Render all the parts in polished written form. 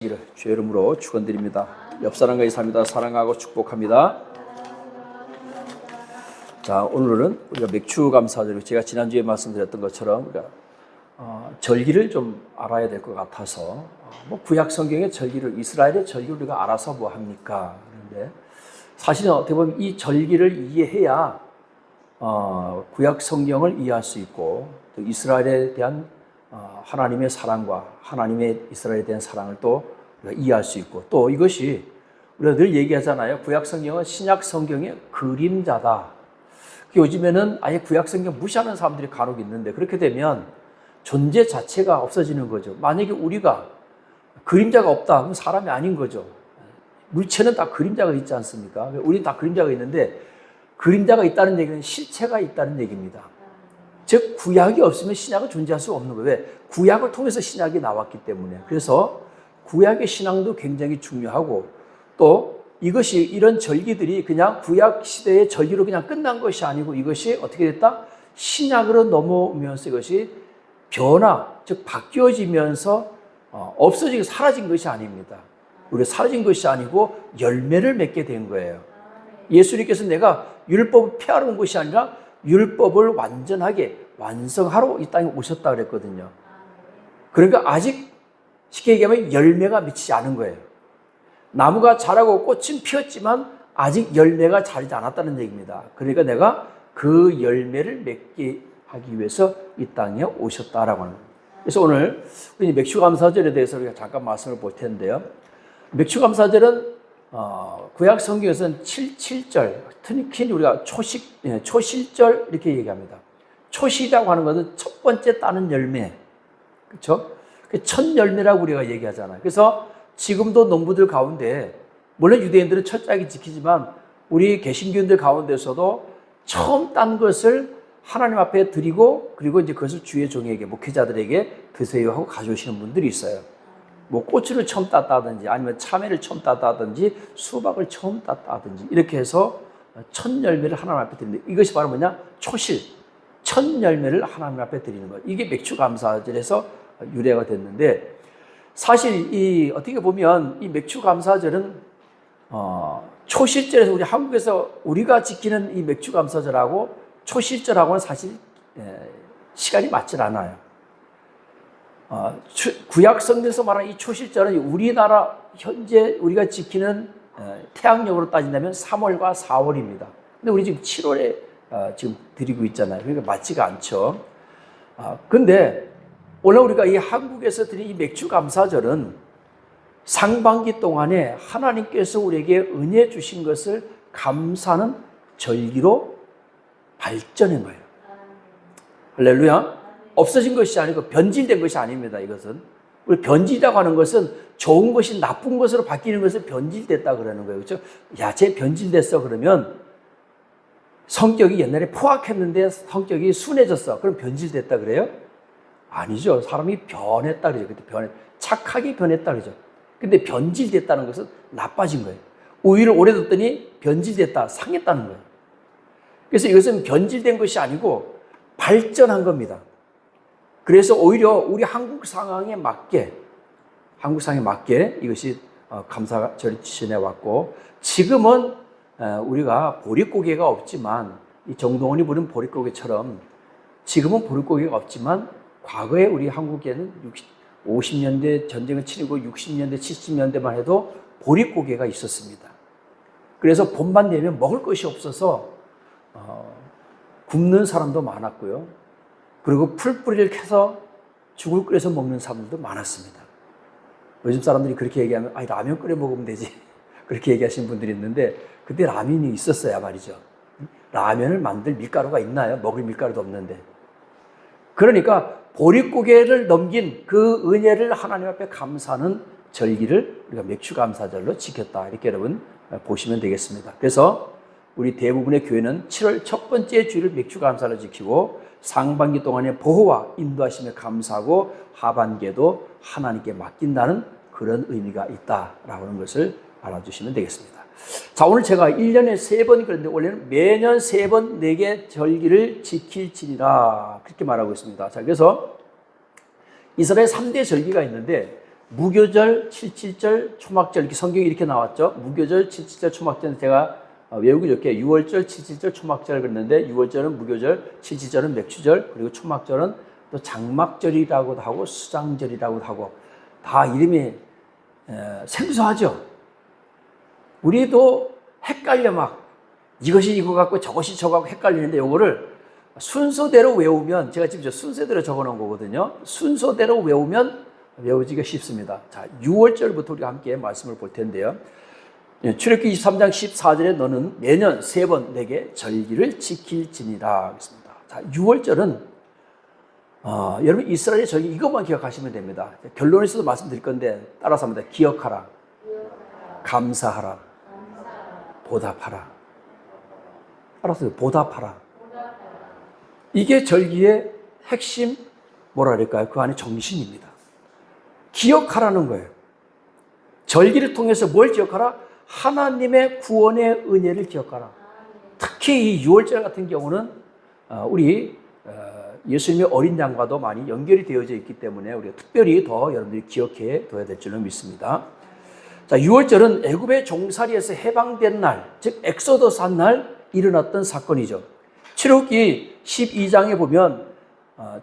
주의 이름으로 축원드립니다. 옆 사람과 인사합니다. 사랑하고 축복합니다. 자, 오늘은 우리가 맥추감사절, 제가 지난주에 말씀드렸던 것처럼 우리가 절기를 좀 알아야 될 것 같아서 구약 성경의 절기를, 이스라엘의 절기를 우리가 알아서 뭐 합니까? 그런데 사실은 어떻게 보면 이 절기를 이해해야 구약 성경을 이해할 수 있고 또 이스라엘에 대한 하나님의 사랑과 하나님의 이스라엘에 대한 사랑을 또 우리가 이해할 수 있고, 또 이것이 우리가 늘 얘기하잖아요. 구약 성경은 신약 성경의 그림자다. 요즘에는 아예 구약 성경 무시하는 사람들이 간혹 있는데, 그렇게 되면 존재 자체가 없어지는 거죠. 만약에 우리가 그림자가 없다 그럼 사람이 아닌 거죠. 물체는 다 그림자가 있지 않습니까? 우리는 다 그림자가 있는데, 그림자가 있다는 얘기는 실체가 있다는 얘기입니다. 즉 구약이 없으면 신약은 존재할 수 없는 거예요. 왜? 구약을 통해서 신약이 나왔기 때문에. 그래서 구약의 신앙도 굉장히 중요하고, 또 이것이, 이런 절기들이 그냥 구약 시대의 절기로 그냥 끝난 것이 아니고 이것이 어떻게 됐다? 신약으로 넘어오면서 이것이 변화, 즉 바뀌어지면서 없어지고 사라진 것이 아닙니다. 우리가 사라진 것이 아니고 열매를 맺게 된 거예요. 예수님께서 내가 율법을 폐하러 온 것이 아니라 율법을 완전하게 완성하러 이 땅에 오셨다 그랬거든요. 그러니까 아직 쉽게 얘기하면 열매가 맺히지 않은 거예요. 나무가 자라고 꽃은 피었지만 아직 열매가 자라지 않았다는 얘기입니다. 그러니까 내가 그 열매를 맺게 하기 위해서 이 땅에 오셨다라고 하는 거예요. 그래서 오늘 우리 맥추감사절에 대해서 우리가 잠깐 말씀을 볼 텐데요. 맥추감사절은 구약 성경에서는 7절, 특히 우리가 초실절 이렇게 얘기합니다. 초실이라고 하는 것은 첫 번째 따는 열매, 그렇죠? 첫 열매라고 우리가 얘기하잖아요. 그래서 지금도 농부들 가운데, 물론 유대인들은 철저하게 지키지만 우리 개신교인들 가운데서도 처음 딴 것을 하나님 앞에 드리고, 그리고 이제 그것을 주의 종에게, 목회자들에게 드세요 하고 가져오시는 분들이 있어요. 뭐 고추를 처음 땄다든지 아니면 참외를 처음 땄다든지 수박을 처음 땄다든지 이렇게 해서 첫 열매를 하나님 앞에 드리는데, 이것이 바로 뭐냐? 초실, 첫 열매를 하나님 앞에 드리는 거예요. 이게 맥추감사절에서 유래가 됐는데, 사실 어떻게 보면 이 맥추감사절은 초실절에서 우리 한국에서 우리가 지키는 이 맥추감사절하고 초실절하고는 사실 시간이 맞질 않아요. 구약 성경에서 말하는 이 초실절은 우리나라 현재 우리가 지키는 태양력으로 따진다면 3월과 4월입니다. 근데 우리 지금 7월에 지금 드리고 있잖아요. 그러니까 맞지가 않죠. 근데 오늘 우리가 이 한국에서 드린 이 맥추감사절은 상반기 동안에 하나님께서 우리에게 은혜 주신 것을 감사하는 절기로 발전한 거예요. 할렐루야. 없어진 것이 아니고 변질된 것이 아닙니다. 이것은 우리 변질이라고 하는 것은 좋은 것이 나쁜 것으로 바뀌는 것을 변질됐다 그러는 거예요. 그렇죠? 야, 쟤 변질됐어 그러면 성격이 옛날에 포악했는데 성격이 순해졌어. 그럼 변질됐다 그래요? 아니죠. 사람이 변했다 그러죠. 그때 착하게 변했다 그러죠. 근데 변질됐다는 것은 나빠진 거예요. 우유를 오래 뒀더니 변질됐다, 상했다는 거예요. 그래서 이것은 변질된 것이 아니고 발전한 겁니다. 그래서 오히려 우리 한국 상황에 맞게 이것이 감사절이 지내왔고, 지금은 우리가 보릿고개가 없지만, 이 정동원이 부른 보릿고개처럼 지금은 보릿고개가 없지만, 과거에 우리 한국에는 50년대 전쟁을 치르고 60년대, 70년대만 해도 보릿고개가 있었습니다. 그래서 봄만 되면 먹을 것이 없어서 굶는 사람도 많았고요. 그리고 풀뿌리를 캐서 죽을 끓여서 먹는 사람들도 많았습니다. 요즘 사람들이 그렇게 얘기하면 라면 끓여 먹으면 되지 그렇게 얘기하시는 분들이 있는데, 그때 라면이 있었어야 말이죠. 라면을 만들 밀가루가 있나요? 먹을 밀가루도 없는데. 그러니까 보릿고개를 넘긴 그 은혜를 하나님 앞에 감사하는 절기를 우리가 맥추감사절로 지켰다, 이렇게 여러분 보시면 되겠습니다. 그래서 우리 대부분의 교회는 7월 첫 번째 주일을 맥추감사로 지키고, 상반기 동안의 보호와 인도하심에 감사하고 하반기에도 하나님께 맡긴다는 그런 의미가 있다라고 하는 것을 알아주시면 되겠습니다. 자, 오늘 제가 1년에 3번 그런데 원래는 매년 3번 내게 절기를 지킬지니라 그렇게 말하고 있습니다. 자, 그래서 이스라엘 3대 절기가 있는데 무교절, 77절, 초막절 이렇게 성경이 이렇게 나왔죠. 무교절, 77절, 초막절 제가 외우기 좋게 6월절, 77절, 초막절 그랬는데 6월절은 무교절, 77절은 맥추절, 그리고 초막절은 또 장막절이라고도 하고 수장절이라고도 하고 다 이름이 생소하죠. 우리도 헷갈려 막 이것이 이거 같고 저것이 저거 같고 헷갈리는데 요거를 순서대로 외우면 제가 지금 순서대로 적어놓은 거거든요. 순서대로 외우면 외우기가 쉽습니다. 자, 6월절부터 우리가 함께 말씀을 볼 텐데요. 출애굽기 23장 14절에 너는 매년 3번 내게 절기를 지킬지니라 했습니다. 자, 6월절은 여러분 이스라엘의 절기 이것만 기억하시면 됩니다. 결론에서도 말씀드릴 건데 따라서 합니다. 기억하라, 감사하라, 보답하라. 따라서 보답하라. 이게 절기의 핵심 뭐라 그럴까요? 그 안에 정신입니다. 기억하라는 거예요. 절기를 통해서 뭘 기억하라? 하나님의 구원의 은혜를 기억하라. 특히 이 6월절 같은 경우는 우리 예수님의 어린 양과도 많이 연결이 되어져 있기 때문에 우리가 특별히 더 여러분들이 기억해 둬야 될 줄로 믿습니다. 자, 6월절은 애굽의 종살이에서 해방된 날, 즉 엑소더스 한 날 일어났던 사건이죠. 출애굽기 12장에 보면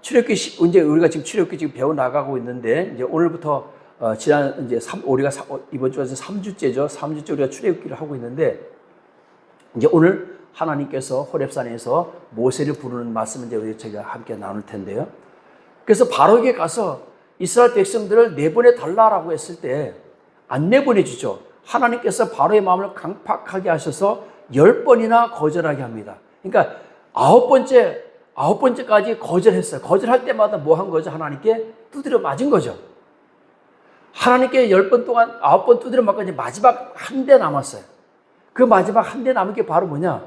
이제 우리가 지금 출애굽기 지금 배워 나가고 있는데 이제 오늘부터 지난 이제 우리가 이번 주에서 3주째죠. 3주째 우리가 출애굽기를 하고 있는데 이제 오늘 하나님께서 호렙산에서 모세를 부르는 말씀을 이제 제가 함께 나눌 텐데요. 그래서 바로에게 가서 이스라엘 백성들을 내보내 달라라고 했을 때 안 내보내 주죠. 하나님께서 바로의 마음을 강팍하게 하셔서 10번이나 거절하게 합니다. 그러니까 9번째까지 거절했어요. 거절할 때마다 뭐 한 거죠? 하나님께 두드려 맞은 거죠. 하나님께 10번 동안 9번 두드려 맞고 이제 마지막 한 대 남았어요. 그 마지막 한 대 남은 게 바로 뭐냐?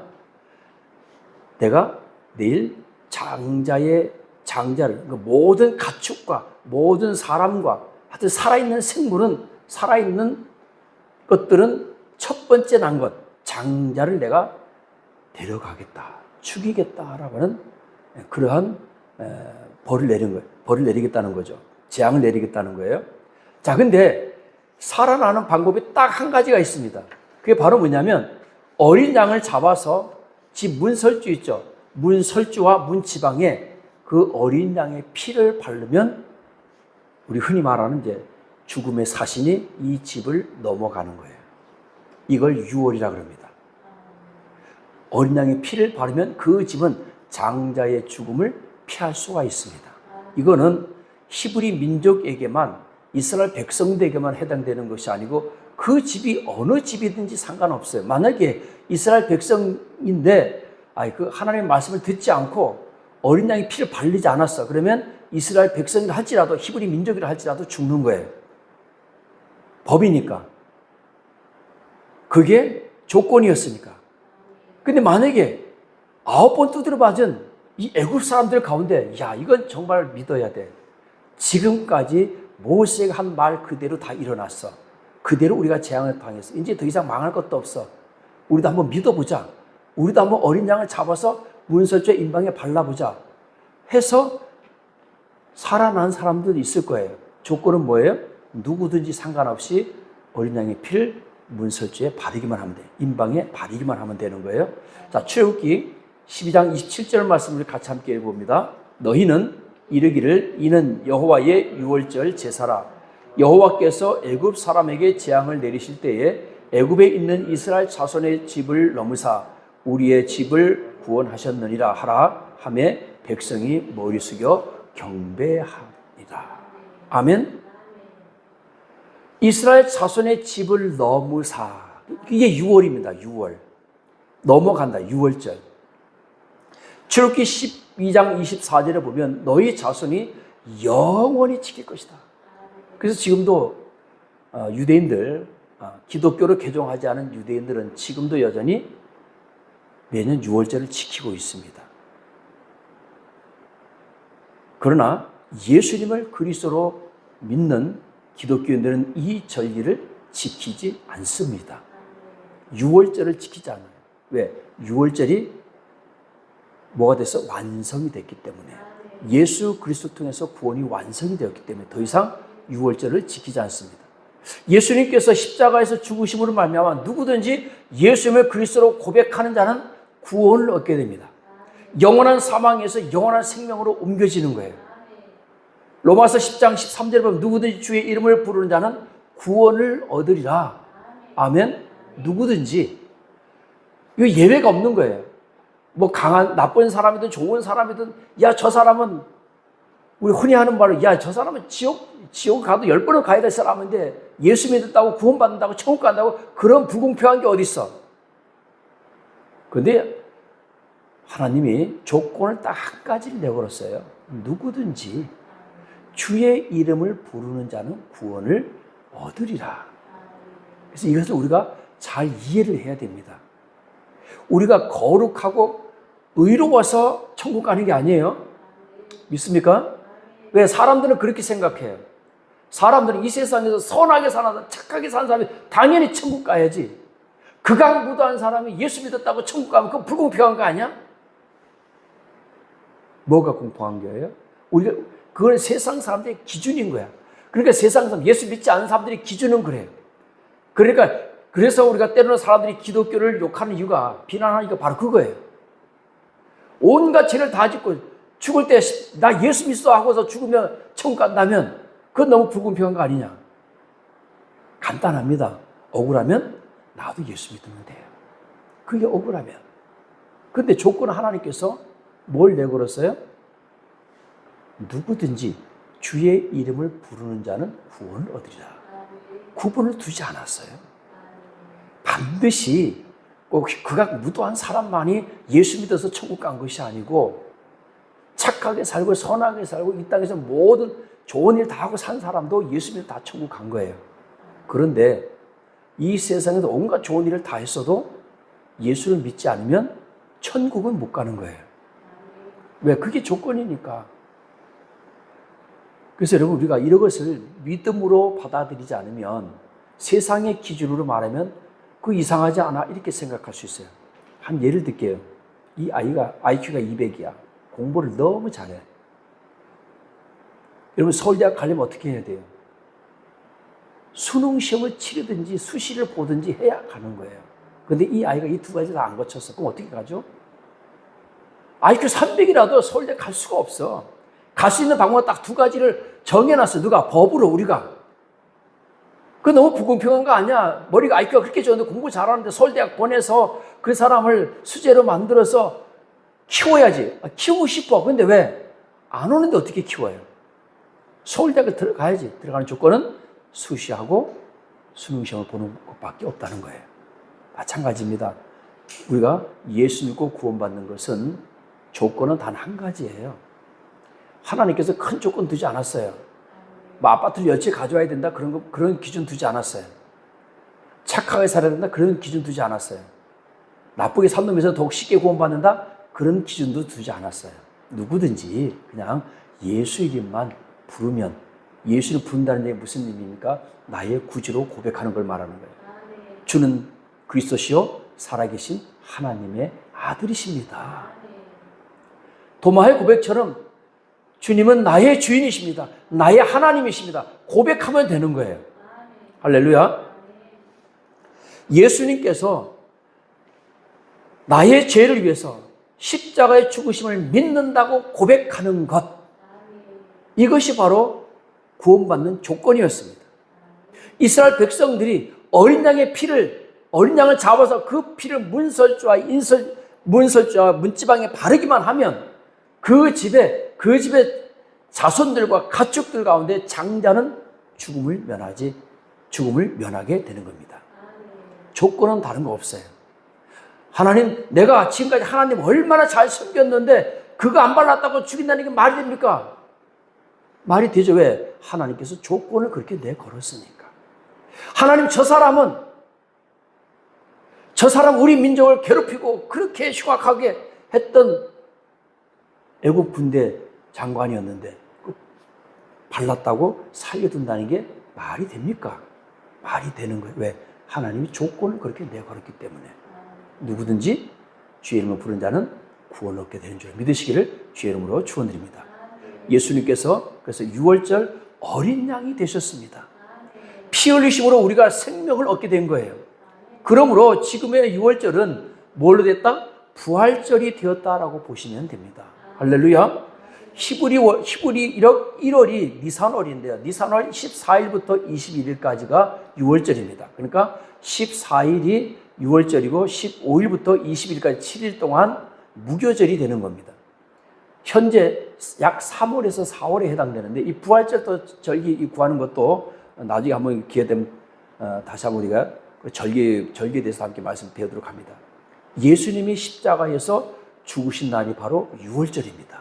내가 내일 장자를 모든 가축과 모든 사람과 하여튼 살아있는 생물은 살아있는 것들은 첫 번째 난 것 장자를 내가 데려가겠다. 죽이겠다라고 하는 그러한 벌을 내린 거예요. 벌을 내리겠다는 거죠. 재앙을 내리겠다는 거예요. 자, 근데 살아나는 방법이 딱 한 가지가 있습니다. 그게 바로 뭐냐면 어린 양을 잡아서 집 문설주 있죠. 문설주와 문지방에 그 어린 양의 피를 바르면 우리 흔히 말하는 이제 죽음의 사신이 이 집을 넘어가는 거예요. 이걸 유월이라 그럽니다. 어린 양의 피를 바르면 그 집은 장자의 죽음을 피할 수가 있습니다. 이거는 히브리 민족에게만 이스라엘 백성들에게만 해당되는 것이 아니고 그 집이 어느 집이든지 상관없어요. 만약에 이스라엘 백성인데 그 하나님의 말씀을 듣지 않고 어린 양의 피를 바르지 않았어. 그러면 이스라엘 백성이라 할지라도 히브리 민족이라 할지라도 죽는 거예요. 법이니까. 그게 조건이었으니까. 근데 만약에 9번 두드려 맞은 이 애굽 사람들 가운데 이건 정말 믿어야 돼. 지금까지 모세가 한 말 그대로 다 일어났어. 그대로 우리가 재앙을 당했어. 이제 더 이상 망할 것도 없어. 우리도 한번 믿어보자. 우리도 한번 어린 양을 잡아서 문설주의 인방에 발라보자 해서 살아난 사람들도 있을 거예요. 조건은 뭐예요? 누구든지 상관없이 어린 양의 피를 문설주에 바르기만 하면 돼. 인방에 바르기만 하면 되는 거예요. 자, 출애굽기 12장 27절 말씀을 같이 함께 읽어봅니다. 너희는 이르기를 이는 여호와의 유월절 제사라. 여호와께서 애굽 사람에게 재앙을 내리실 때에 애굽에 있는 이스라엘 자손의 집을 넘으사 우리의 집을 구원하셨느니라 하라 하매 백성이 머리 숙여 경배합니다. 아멘. 이스라엘 자손의 집을 넘으사. 이게 6월입니다. 6월. 넘어간다. 6월절. 출애굽기 12장 24절에 보면 너희 자손이 영원히 지킬 것이다. 그래서 지금도 유대인들, 기독교를 개종하지 않은 유대인들은 지금도 여전히 매년 6월절을 지키고 있습니다. 그러나 예수님을 그리스도로 믿는 기독교인들은 이 절기를 지키지 않습니다. 6월절을 지키지 않아요. 왜? 6월절이 뭐가 돼서 완성이 됐기 때문에 예수 그리스도 통해서 구원이 완성이 되었기 때문에 더 이상 유월절을 지키지 않습니다. 예수님께서 십자가에서 죽으심으로 말미암아 누구든지 예수님을 그리스도로 고백하는 자는 구원을 얻게 됩니다. 영원한 사망에서 영원한 생명으로 옮겨지는 거예요. 로마서 10장 13절에 보면 누구든지 주의 이름을 부르는 자는 구원을 얻으리라. 아멘. 누구든지. 이거 예외가 없는 거예요. 뭐 강한 나쁜 사람이든 좋은 사람이든 야 저 사람은 우리 흔히 하는 말로 야 저 사람은 지옥 가도 10번은 가야 될 사람인데 예수 믿었다고 구원받는다고 천국 간다고 그런 불공평한 게 어디 있어. 그런데 하나님이 조건을 딱 한 가지를 내걸었어요. 누구든지 주의 이름을 부르는 자는 구원을 얻으리라. 그래서 이것을 우리가 잘 이해를 해야 됩니다. 우리가 거룩하고 의로워서 천국 가는 게 아니에요. 믿습니까? 왜? 사람들은 그렇게 생각해요. 사람들은 이 세상에서 선하게 사는, 착하게 사는 사람이 당연히 천국 가야지. 극악무도한 사람이 예수 믿었다고 천국 가면 그건 불공평한 거 아니야? 뭐가 공평한 거예요? 우리가 그건 세상 사람들의 기준인 거야. 그러니까 세상 사람, 예수 믿지 않는 사람들의 기준은 그래요. 그러니까 그래서 우리가 때로는 사람들이 기독교를 욕하는 이유가, 비난하는 이유가 바로 그거예요. 온갖 죄를 다 짓고 죽을 때 나 예수 믿어 하고서 죽으면 천국 간다면 그건 너무 불공평한 거 아니냐. 간단합니다. 억울하면 나도 예수 믿으면 돼요. 그게 억울하면. 그런데 조건은 하나님께서 뭘 내걸었어요? 누구든지 주의 이름을 부르는 자는 구원을 얻으리라. 구분을 두지 않았어요. 반드시 꼭 극악무도한 사람만이 예수 믿어서 천국 간 것이 아니고 착하게 살고 선하게 살고 이 땅에서 모든 좋은 일 다 하고 산 사람도 예수 믿어 다 천국 간 거예요. 그런데 이 세상에서 온갖 좋은 일을 다 했어도 예수를 믿지 않으면 천국은 못 가는 거예요. 왜? 그게 조건이니까. 그래서 여러분 우리가 이런 것을 믿음으로 받아들이지 않으면 세상의 기준으로 말하면 그 이상하지 않아 이렇게 생각할 수 있어요. 한 예를 들게요. 이 아이가 IQ가 200이야. 공부를 너무 잘해. 여러분 서울대학 가려면 어떻게 해야 돼요? 수능 시험을 치르든지 수시를 보든지 해야 가는 거예요. 그런데 이 아이가 이 두 가지 다 안 거쳤어. 그럼 어떻게 가죠? IQ 300이라도 서울대 갈 수가 없어. 갈 수 있는 방법은 딱 두 가지를 정해놨어. 누가? 법으로 우리가. 그거 너무 불공평한 거 아니야? 머리가 IQ가 그렇게 좋은데 공부 잘하는데 서울대학 보내서 그 사람을 수재로 만들어서 키워야지. 키우고 싶어. 근데 왜? 안 오는데 어떻게 키워요? 서울대학에 들어가야지. 들어가는 조건은 수시하고 수능시험을 보는 것밖에 없다는 거예요. 마찬가지입니다. 우리가 예수 믿고 구원받는 것은 조건은 단 한 가지예요. 하나님께서 큰 조건 두지 않았어요. 뭐 아파트를 10채 가져와야 된다 그런 기준 두지 않았어요. 착하게 살아야 된다 그런 기준 두지 않았어요. 나쁘게 산 놈에서 더욱 쉽게 구원받는다 그런 기준도 두지 않았어요. 누구든지 그냥 예수 이름만 부르면, 예수를 부른다는 게 무슨 의미입니까? 나의 구주로 고백하는 걸 말하는 거예요. 주는 그리스도시요 살아계신 하나님의 아들이십니다. 도마의 고백처럼 주님은 나의 주인이십니다. 나의 하나님이십니다. 고백하면 되는 거예요. 할렐루야. 예수님께서 나의 죄를 위해서 십자가의 죽으심을 믿는다고 고백하는 것, 이것이 바로 구원받는 조건이었습니다. 이스라엘 백성들이 어린 양을 잡아서 그 피를 문설주와 문지방에 바르기만 하면 그 집의 자손들과 가축들 가운데 장자는 죽음을 면하게 되는 겁니다. 조건은 다른 거 없어요. 하나님, 내가 지금까지 하나님 얼마나 잘 섬겼는데 그거 안 발랐다고 죽인다는 게 말이 됩니까? 말이 되죠. 왜? 하나님께서 조건을 그렇게 내걸었으니까. 하나님, 저 사람 우리 민족을 괴롭히고 그렇게 흉악하게 했던 애국 군대 장관이었는데 발랐다고 살려둔다는 게 말이 됩니까? 말이 되는 거예요. 왜? 하나님이 조건을 그렇게 내걸었기 때문에. 누구든지 주의 이름을 부른 자는 구원을 얻게 되는 줄 믿으시기를 주의 이름으로 축원드립니다. 예수님께서 그래서 유월절 어린 양이 되셨습니다. 피 흘리심으로 우리가 생명을 얻게 된 거예요. 그러므로 지금의 유월절은 뭘로 됐다? 부활절이 되었다라고 보시면 됩니다. 할렐루야. 히브리 1월이 니산월인데요. 니산월 14일부터 21일까지가 유월절입니다. 그러니까 14일이 유월절이고 15일부터 20일까지 7일 동안 무교절이 되는 겁니다. 현재 약 3월에서 4월에 해당되는데 이 부활절 절기 구하는 것도 나중에 한번 기회 되면 다시 한번 우리가 절기에 대해서 함께 말씀드리도록 합니다. 예수님이 십자가에서 죽으신 날이 바로 유월절입니다.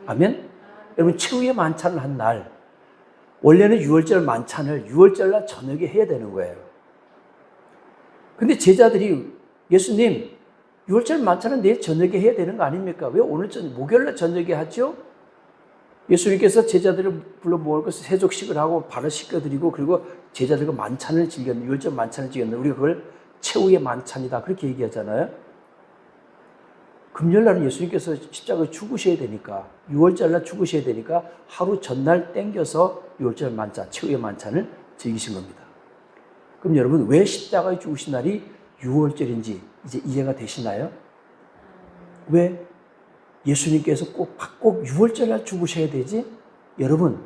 아멘? 여러분 최후의 만찬을 한 날, 원래는 유월절 만찬을 유월절날 저녁에 해야 되는 거예요. 근데 제자들이 예수님 유월절 만찬은 내일 저녁에 해야 되는 거 아닙니까? 왜 오늘 목요일날 저녁에 하죠? 예수님께서 제자들을 불러 모아서 세족식을 하고 발을 씻겨드리고 그리고 제자들과 만찬을 즐겼는데 유월절 만찬을 즐겼는데 우리가 그걸 최후의 만찬이다 그렇게 얘기하잖아요. 금요일날은 예수님께서 십자가에 죽으셔야 되니까 유월절날 죽으셔야 되니까 하루 전날 땡겨서 유월절 만찬, 최후의 만찬을 즐기신 겁니다. 그럼 여러분 왜 십자가에 죽으신 날이 유월절인지 이제 이해가 되시나요? 왜 예수님께서 꼭 유월절날 죽으셔야 되지? 여러분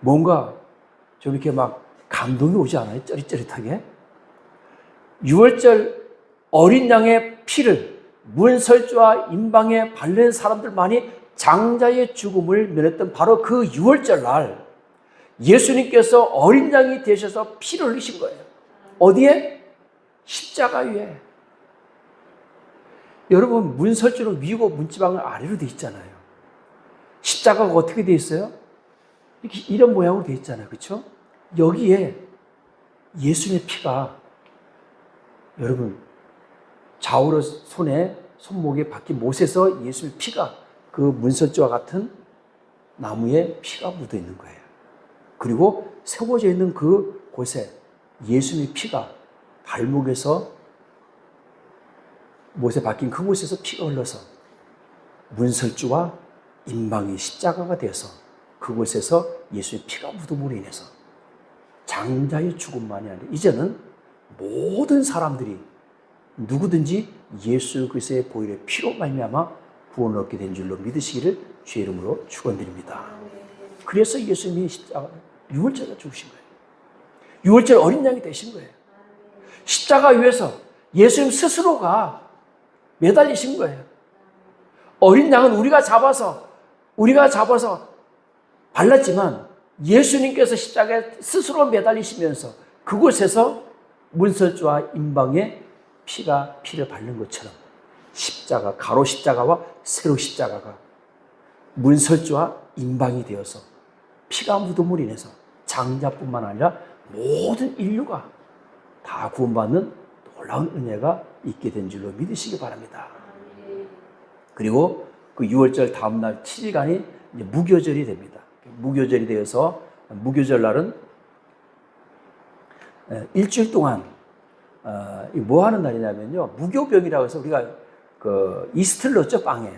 뭔가 좀 이렇게 막 감동이 오지 않아요? 쩌릿쩌릿하게? 유월절 어린 양의 피를 문설주와 임방에 바른 사람들만이 장자의 죽음을 면했던 바로 그 유월절 날 예수님께서 어린 양이 되셔서 피를 흘리신 거예요. 어디에? 십자가 위에. 여러분 문설주는 위고 문지방은 아래로 돼 있잖아요. 십자가가 어떻게 돼 있어요? 이렇게 이런 모양으로 돼 있잖아요. 그렇죠? 여기에 예수님의 피가 여러분 좌우로 손목에 박힌 못에서 예수님의 피가 그 문설주와 같은 나무에 피가 묻어 있는 거예요. 그리고 세워져 있는 그 곳에 예수님의 피가 발목에서 못에 박힌 그곳에서 피가 흘러서 문설주와 임방이 십자가가 되어서 그곳에서 예수의 피가 묻음으로 인해서 장자의 죽음만이 아니라 이제는 모든 사람들이 누구든지 예수 그리스도의 보혈의 피로 말미암아 구원을 얻게 된 줄로 믿으시기를 주의 이름으로 축원드립니다. 그래서 예수님이 십자가 유월절에 죽으신 거예요. 유월절 어린 양이 되신 거예요. 십자가 위에서 예수님 스스로가 매달리신 거예요. 어린 양은 우리가 잡아서 발랐지만 예수님께서 십자가에 스스로 매달리시면서 그곳에서 문설주와 임방에 피를 바른 것처럼 십자가, 가로 십자가와 세로 십자가가 문설주와 임방이 되어서 피가 묻음으로 인해서 장자뿐만 아니라 모든 인류가 다 구원받는 놀라운 은혜가 있게 된 줄로 믿으시기 바랍니다. 그리고 그 유월절 다음날 7일간이 이제 무교절이 됩니다. 무교절이 되어서 무교절 날은 일주일 동안 뭐 하는 날이냐면요. 무교병이라고 해서 우리가 그 이스트를 넣었죠, 빵에.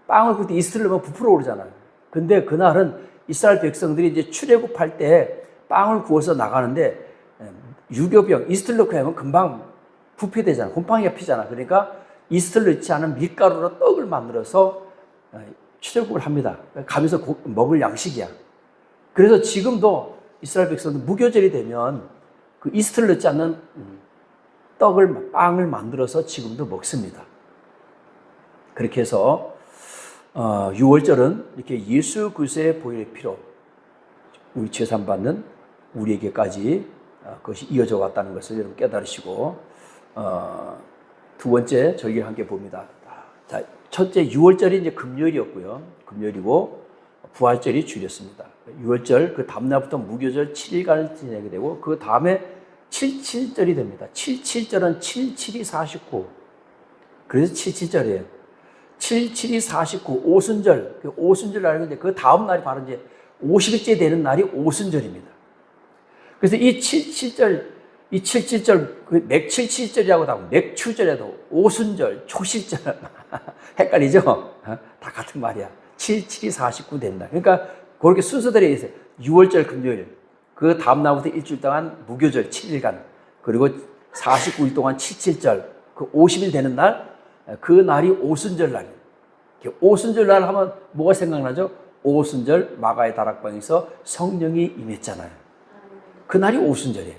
빵을 그때 이스트를 넣으면 부풀어 오르잖아요. 근데 그날은 이스라엘 백성들이 이제 출애굽할 때 빵을 구워서 나가는데 유교병, 이스트를 넣고 하면 금방 부패되잖아. 곰팡이가 피잖아. 그러니까 이스트를 넣지 않은 밀가루로 떡을 만들어서 출애굽을 합니다. 가면서 먹을 양식이야. 그래서 지금도 이스라엘 백성들 무교절이 되면 그 이스트를 넣지 않는 빵을 만들어서 지금도 먹습니다. 그렇게 해서 유월절은 이렇게 예수 그리스도의 보혈의 피로 우리 제산받는 우리에게까지 그것이 이어져 왔다는 것을 여러분 깨달으시고 두 번째 저희가 함께 봅니다. 자, 첫째 유월절이 이제 금요일이었고요. 금요일이고 부활절이 주일이었습니다. 유월절 그 다음날부터 무교절 7일간을 지내게 되고 그 다음에 77절이 됩니다. 77절은 77이 49. 그래서 77절이에요. 77이 49 오순절. 그 오순절 알고 이제 그 다음 날이 바로 이제 50일째 되는 날이 오순절입니다. 그래서 이 77절 그 맥77절이라고 하고 맥추절에도 오순절, 초실절 헷갈리죠? 다 같은 말이야. 77이 49 된다. 그러니까 그렇게 순서대로 있어요. 6월절 금요일, 그 다음 날부터 일주일 동안 무교절 7일간, 그리고 49일 동안 칠칠절, 그 50일 되는 날, 그 날이 오순절 날이에요. 오순절 날 하면 뭐가 생각나죠? 오순절 마가의 다락방에서 성령이 임했잖아요. 그날이 오순절이에요.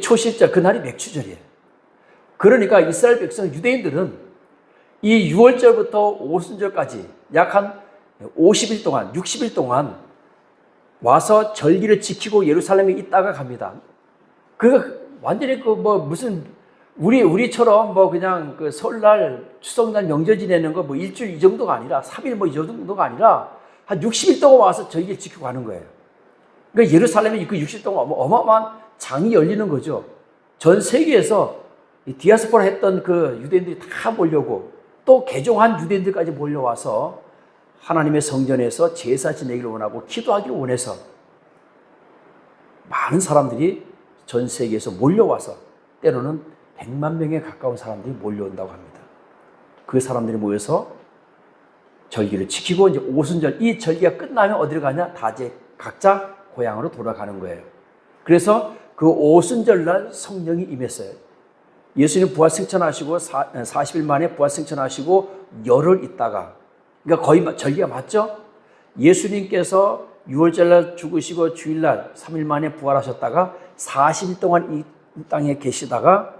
초실절, 그날이 맥추절이에요. 그러니까 이스라엘 백성, 유대인들은 이 6월절부터 오순절까지 약 한 50일 동안, 60일 동안 와서 절기를 지키고 예루살렘에 있다가 갑니다. 완전히 무슨 우리처럼 그냥 설날, 추석날 명절 지내는 거 일주일 이 정도가 아니라 3일 이 정도가 아니라 한 60일 동안 와서 절기를 지키고 가는 거예요. 그러니까 예루살렘에 그 60일 동안 어마어마한 장이 열리는 거죠. 전 세계에서 디아스포라 했던 그 유대인들이 다 몰려오고 또 개종한 유대인들까지 몰려와서 하나님의 성전에서 제사 지내기를 원하고 기도하기를 원해서 많은 사람들이 전 세계에서 몰려와서 때로는 100만 명에 가까운 사람들이 몰려온다고 합니다. 그 사람들이 모여서 절기를 지키고 이제 오순절, 이 절기가 끝나면 어디로 가냐? 다 이제 각자 고향으로 돌아가는 거예요. 그래서 그 오순절 날 성령이 임했어요. 예수님 부활 승천하시고 40일 만에 부활 승천하시고 열흘 있다가, 그러니까 거의 절기가 맞죠? 예수님께서 6월절 날 죽으시고 주일날 3일 만에 부활하셨다가 40일 동안 이 땅에 계시다가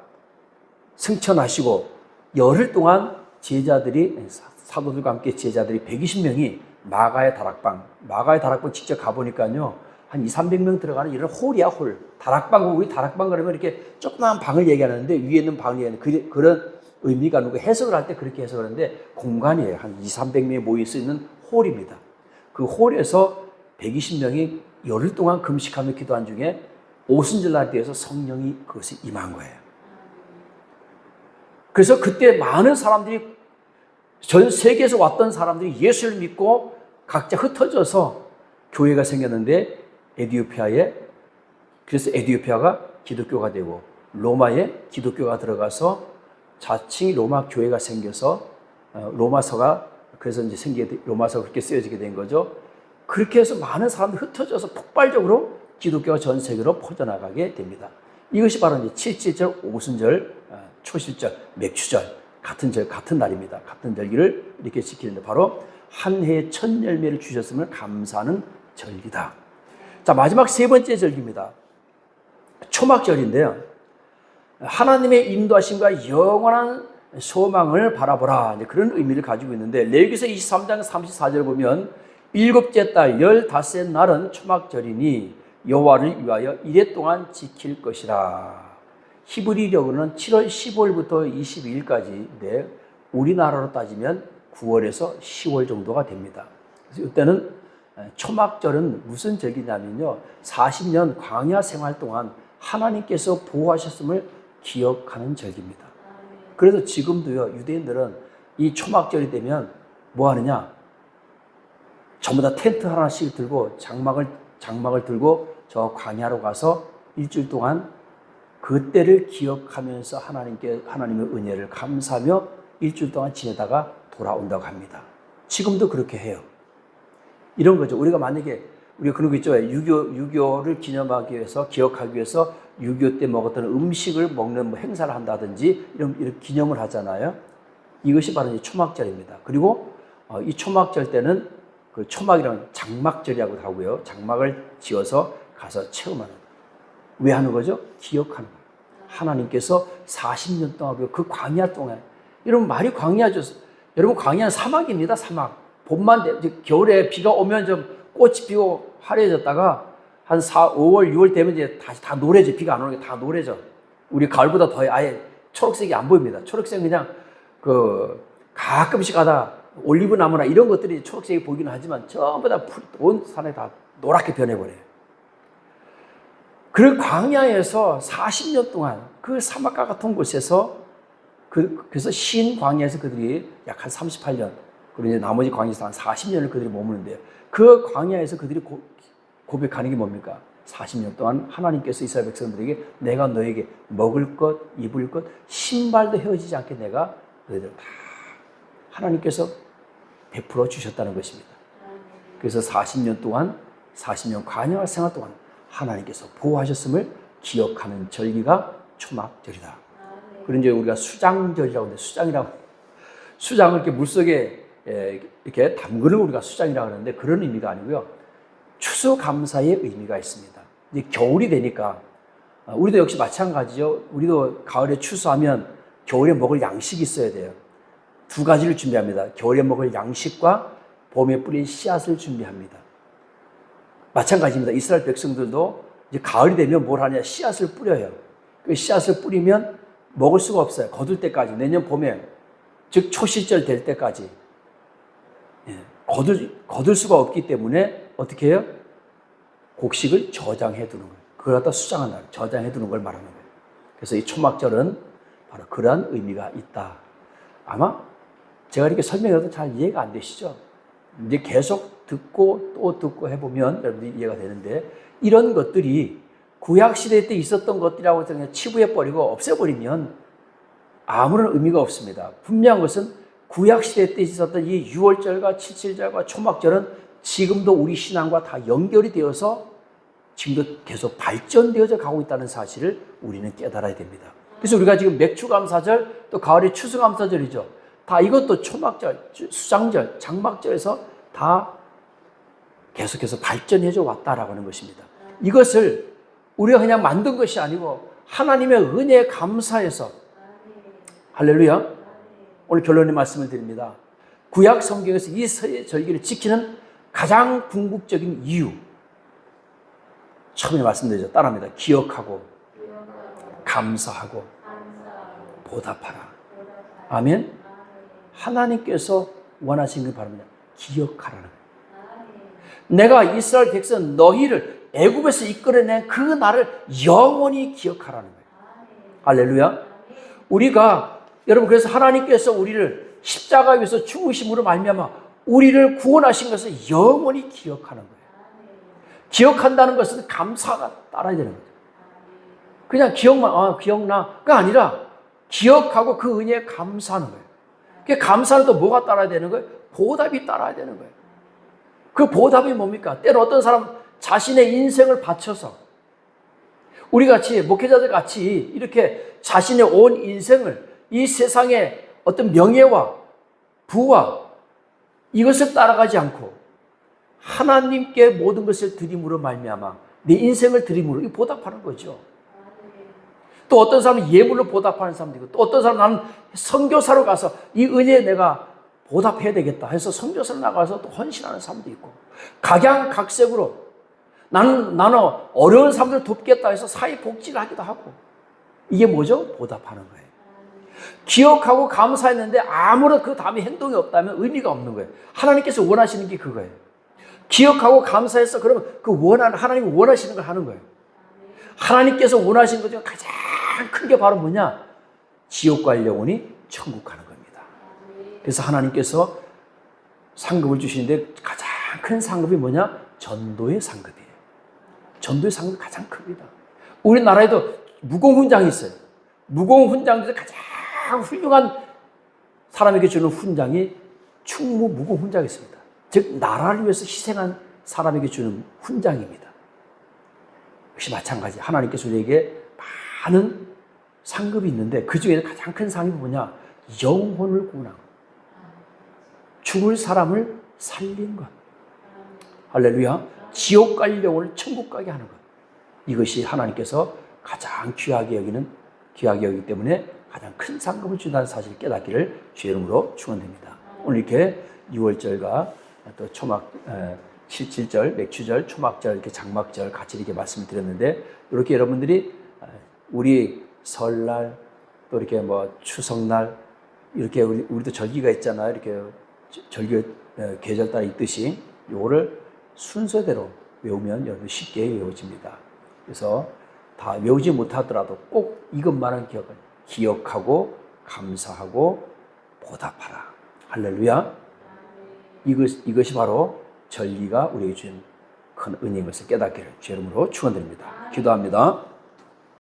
승천하시고 열흘 동안 제자들이, 사도들과 함께 제자들이 120명이 마가의 다락방 직접 가보니까요, 한 200~300명 들어가는 이런 홀이야, 홀. 다락방, 우리 다락방 그러면 이렇게 조그마한 방을 얘기하는데 위에 있는 방을 얘기하는 그런 의미가 아니고 해석을 할 때 그렇게 해석을 하는데 공간이에요. 한 200~300명이 모일 수 있는 홀입니다. 그 홀에서 120명이 열흘 동안 금식하며 기도한 중에 오순절 날 때에서 성령이 그것에 임한 거예요. 그래서 그때 많은 사람들이, 전 세계에서 왔던 사람들이 예수를 믿고 각자 흩어져서 교회가 생겼는데, 그래서 에디오피아가 기독교가 되고 로마에 기독교가 들어가서 자칭 로마 교회가 생겨서 로마서가 그래서 이제 로마서가 그렇게 쓰여지게 된 거죠. 그렇게 해서 많은 사람들이 흩어져서 폭발적으로 기독교가 전 세계로 퍼져나가게 됩니다. 이것이 바로 이제 칠칠절, 오순절, 초실절, 맥추절, 같은 날입니다. 같은 절기를 이렇게 지키는데 바로 한 해에 첫 열매를 주셨음을 감사하는 절기다. 자, 마지막 세 번째 절기입니다. 초막절인데요. 하나님의 인도하심과 영원한 소망을 바라보라, 이제 그런 의미를 가지고 있는데, 레위기서 23장 34절 보면 일곱째 달 15째 날은 초막절이니 여호와를 위하여 이래 동안 지킬 것이라. 히브리력으로는 7월 15일부터 22일까지인데 우리나라로 따지면 9월에서 10월 정도가 됩니다. 그래서 이때는 초막절은 무슨 절기냐면요, 40년 광야 생활 동안 하나님께서 보호하셨음을 기억하는 절기입니다. 그래서 지금도요, 유대인들은 이 초막절이 되면 뭐 하느냐, 전부 다 텐트 하나씩 들고 장막을 들고 저 광야로 가서 일주일 동안 그때를 기억하면서 하나님의 은혜를 감사하며 일주일 동안 지내다가 돌아온다고 합니다. 지금도 그렇게 해요. 이런 거죠. 우리가 만약에 우리가 그런 거 있죠. 6.25를 기념하기 위해서, 기억하기 위해서 6.25 때 먹었던 음식을 먹는 행사를 한다든지 이런 기념을 하잖아요. 이것이 바로 이제 초막절입니다. 그리고 이 초막절 때는 그 초막이라는 장막절이라고 하고요. 장막을 지어서 가서 체험하는 거예요. 왜 하는 거죠? 기억하는 거예요. 하나님께서 40년 동안 그 광야 동안, 여러분 말이 광야죠. 여러분 광야는 사막입니다. 사막. 겨울에 비가 오면 좀 꽃이 피고 화려해졌다가 한 5월, 6월 되면 이제 다시 다 노래져. 비가 안 오는 게 다 노래져. 우리 가을보다 더 아예 초록색이 안 보입니다. 초록색은 그냥 가끔씩 가다 올리브 나무나 이런 것들이 초록색이 보이긴 하지만 전부 다 온 산에 다 노랗게 변해버려요. 그 광야에서 40년 동안 그 사막과 같은 곳에서 그래서 신 광야에서 그들이 약 한 38년, 그리고 이제 나머지 광야에서 한 40년을 그들이 머무는데요. 그 광야에서 그들이 고백하는 게 뭡니까? 40년 동안 하나님께서 이스라엘 백성들에게 내가 너에게 먹을 것, 입을 것, 신발도 헤어지지 않게 내가 너희들 다 하나님께서 베풀어 주셨다는 것입니다. 그래서 40년 동안 40년 관영할 생활 동안 하나님께서 보호하셨음을 기억하는 절기가 초막절이다. 그런 이제 우리가 수장절이라고 하는데 수장을 이렇게 물속에 이렇게 담그는 우리가 수장이라고 하는데 그런 의미가 아니고요. 추수감사의 의미가 있습니다. 이제 겨울이 되니까 우리도 역시 마찬가지죠. 우리도 가을에 추수하면 겨울에 먹을 양식이 있어야 돼요. 두 가지를 준비합니다. 겨울에 먹을 양식과 봄에 뿌린 씨앗을 준비합니다. 마찬가지입니다. 이스라엘 백성들도 이제 가을이 되면 뭘 하냐? 씨앗을 뿌려요. 그 씨앗을 뿌리면 먹을 수가 없어요. 거둘 때까지, 내년 봄에, 즉 초시절 될 때까지 거둘 수가 없기 때문에 어떻게 해요? 곡식을 저장해 두는 거예요. 그걸 갖다 수장한다. 저장해 두는 걸 말하는 거예요. 그래서 이 초막절은 바로 그러한 의미가 있다. 아마 제가 이렇게 설명해도 잘 이해가 안 되시죠? 이제 계속 듣고 또 듣고 해보면 여러분들이 이해가 되는데, 이런 것들이 구약시대 때 있었던 것들이라고 그냥 치부해버리고 없애버리면 아무런 의미가 없습니다. 분명한 것은 구약시대 때 있었던 이 유월절과 칠칠절과 초막절은 지금도 우리 신앙과 다 연결이 되어서 지금도 계속 발전되어져 가고 있다는 사실을 우리는 깨달아야 됩니다. 그래서 우리가 지금 맥추감사절, 또 가을의 추수감사절이죠. 다 이것도 초막절, 수장절, 장막절에서 다 계속해서 발전해져 왔다라고 하는 것입니다. 이것을 우리가 그냥 만든 것이 아니고 하나님의 은혜에 감사해서, 할렐루야, 오늘 결론의 말씀을 드립니다. 구약 성경에서 이 세 절기를 지키는 가장 궁극적인 이유, 처음에 말씀드렸죠. 따라합니다. 기억하고 감사하고 보답하라. 아멘. 하나님께서 원하시는 게 바로 뭐냐? 기억하라는 거예요. 내가 이스라엘 백성 너희를 애굽에서 이끌어낸 그 날을 영원히 기억하라는 거예요. 할렐루야. 우리가, 여러분, 그래서 하나님께서 우리를 십자가에 위해서 죽으심으로 말미암아 우리를 구원하신 것을 영원히 기억하는 거예요. 기억한다는 것은 감사가 따라야 되는 거죠. 그냥 기억만, 기억나가 아니라 기억하고 그 은혜에 감사하는 거예요. 그 감사는 또 뭐가 따라야 되는 거예요? 보답이 따라야 되는 거예요. 그 보답이 뭡니까? 때로 어떤 사람 자신의 인생을 바쳐서, 우리 같이, 목회자들 같이 이렇게 자신의 온 인생을 이 세상의 어떤 명예와 부와 이것을 따라가지 않고 하나님께 모든 것을 드림으로 말미암아 내 인생을 드림으로 이 보답하는 거죠. 또 어떤 사람은 예물로 보답하는 사람도 있고, 또 어떤 사람은 나는 선교사로 가서 이 은혜에 내가 보답해야 되겠다 해서 선교사로 나가서 또 헌신하는 사람도 있고, 각양각색으로 나는 어려운 사람들을 돕겠다 해서 사회복지를 하기도 하고, 이게 뭐죠? 보답하는 거예요. 기억하고 감사했는데 아무런 그 다음에 행동이 없다면 의미가 없는 거예요. 하나님께서 원하시는 게 그거예요. 기억하고 감사해서 그러면 하나님이 원하시는 걸 하는 거예요. 하나님께서 원하시는 것 중에 가장 큰 게 바로 뭐냐? 지옥 갈 영혼이 천국 가는 겁니다. 그래서 하나님께서 상급을 주시는데 가장 큰 상급이 뭐냐? 전도의 상급이에요. 전도의 상급이 가장 큽니다. 우리나라에도 무공훈장이 있어요. 무공훈장 중에서 가장 훌륭한 사람에게 주는 훈장이 충무무공훈장이 있습니다. 즉 나라를 위해서 희생한 사람에게 주는 훈장입니다. 역시 마찬가지, 하나님께서 우리에게 많은 상급이 있는데 그 중에 가장 큰 상이 뭐냐? 영혼을 구원한 것, 죽을 사람을 살린 것, 할렐루야, 지옥 갈 영혼을 천국 가게 하는 것, 이것이 하나님께서 가장 귀하게 여기기 때문에 가장 큰 상급을 준다는 사실을 깨닫기를 주의 이름으로 축원드립니다. 오늘 이렇게 6월절과 또 초막, 7절, 맥추절, 초막절, 이렇게 장막절 같이 이렇게 말씀을 드렸는데, 이렇게 여러분들이 우리 설날, 또 이렇게 뭐 추석날, 이렇게 우리도 절기가 있잖아요. 이렇게 절기 계절 따라 있듯이 요거를 순서대로 외우면 여러분 쉽게 외워집니다. 그래서 다 외우지 못하더라도 꼭 이것만은 기억하고 감사하고 보답하라. 할렐루야. 이것이 바로 절기가 우리에게 준 큰 은혜인 것을 깨닫기를 주의 이름으로 축원드립니다. 기도합니다.